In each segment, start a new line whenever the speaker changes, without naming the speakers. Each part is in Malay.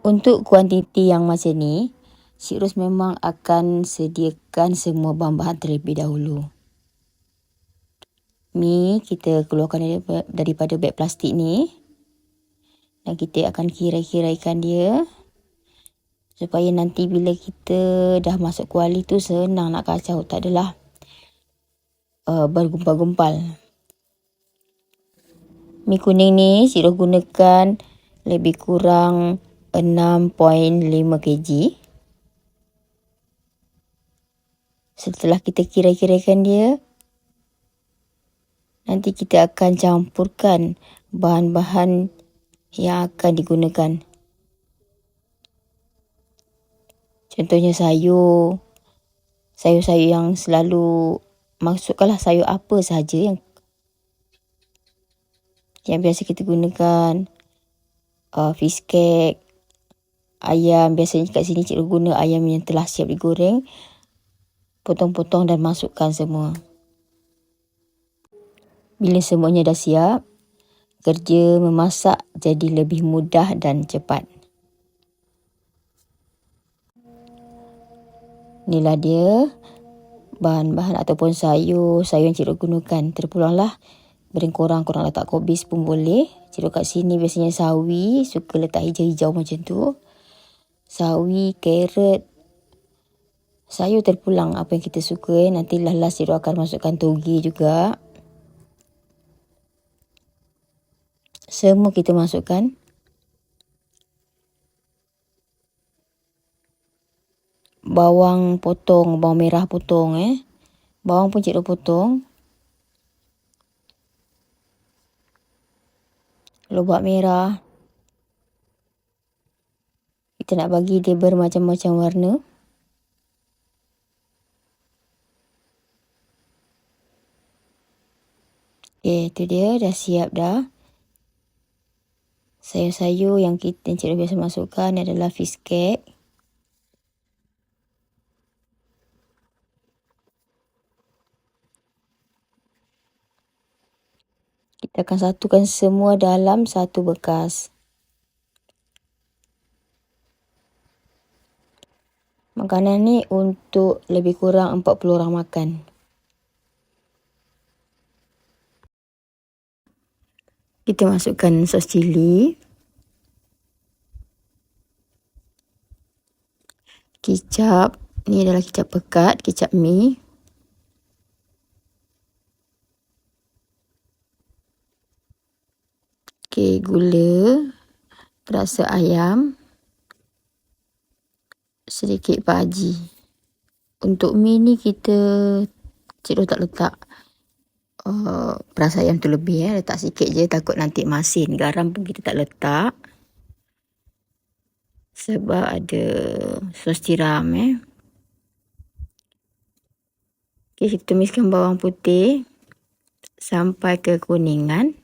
Untuk kuantiti yang macam ni, Cik Ros memang akan sediakan semua bahan-bahan terlebih dahulu. Mi kita keluarkan daripada beg plastik ni. Dan kita akan kirai-kiraikan dia. Supaya nanti bila kita dah masuk kuali tu senang nak kacau. Tak adalah bergumpal-gumpal. Mi kuning ni Cik Ros gunakan lebih kurang 6.5 kg. Setelah kita kirai-kiraikan dia, nanti kita akan campurkan bahan-bahan yang akan digunakan. Contohnya sayur. Sayur-sayur yang selalu masukkanlah sayur apa sahaja yang biasa kita gunakan. Fish cake, ayam. Biasanya kat sini Cik Ros guna ayam yang telah siap digoreng. Potong-potong dan masukkan semua. Bila semuanya dah siap, kerja memasak jadi lebih mudah dan cepat. Inilah dia bahan-bahan ataupun sayur yang Cik Ros gunakan. Terpulanglah kurang letak kobis pun boleh. Cik Ros kat sini biasanya sawi, suka letak hijau-hijau macam tu. Sawi, carrot, sayur terpulang apa yang kita suka. Nanti last Cik Ros akan masukkan toge juga. Semua kita masukkan. Bawang potong, bawang merah potong. Bawang pun Cik Ros potong. Lobak merah. Kita nak bagi dia bermacam-macam warna. Okey, itu dia dah siap dah. Sayur-sayur yang Cik Ros biasa masukkan adalah fish cake. Kita akan satukan semua dalam satu bekas. Makanan ni untuk lebih kurang 40 orang makan. Kita masukkan sos cili. Kicap. Ni adalah kicap pekat, kicap mi. Okey, gula. Perasa ayam. Sedikit Pak Haji. Untuk mi ni Cik Ros tak letak perasa ayam tu lebih. Letak sikit je, takut nanti masin. Garam pun kita tak letak. Sebab ada sos tiram. Okey, kita tumiskan bawang putih sampai ke kuningan.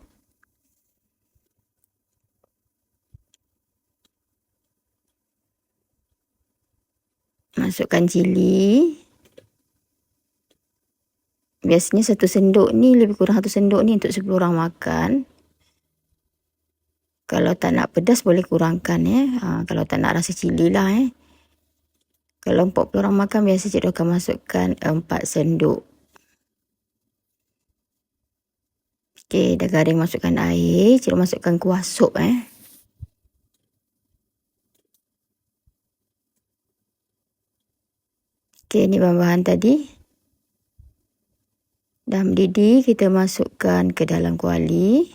Masukkan cili. Biasanya 1 sendok ni, lebih kurang 1 sendok ni untuk 10 orang makan. Kalau tak nak pedas boleh kurangkan. Kalau tak nak rasa cili lah. Kalau 40 orang makan, biasa Cik Ros akan masukkan 4 sendok. Okey, dah garing masukkan air. Cik Ros masukkan kuah sup. Okey, ni bahan-bahan tadi. Dah mendidih, kita masukkan ke dalam kuali.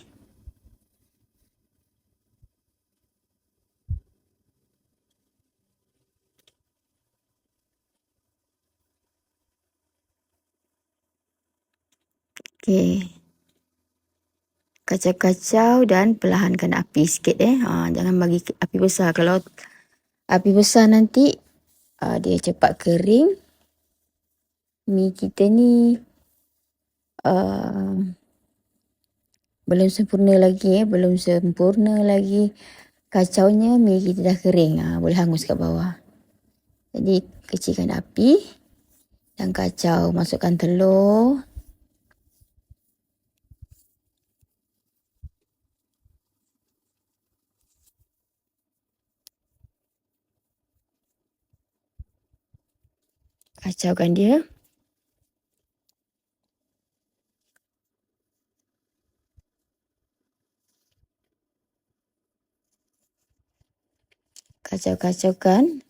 Okey. Kacau-kacau dan perlahankan api sikit. Jangan bagi api besar. Kalau api besar nanti dia cepat kering. Mi kita ni belum sempurna lagi. Kacaunya mi kita dah kering. Boleh hangus kat bawah. Jadi kecilkan api dan kacau. Masukkan telur. Kacaukan dia. Kacau-kacaukan.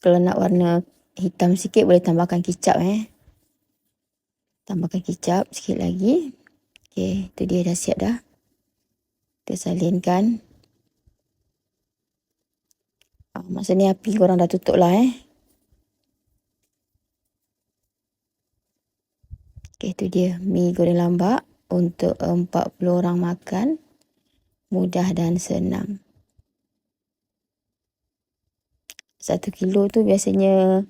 Kalau nak warna hitam sikit boleh tambahkan kicap Tambahkan kicap sikit lagi. Okey, tu dia dah siap dah. Kita salinkan. Masa ni api korang dah tutup lah Okey, tu dia mi goreng lambak untuk 40 orang makan. Mudah dan senang. 1 kilo tu biasanya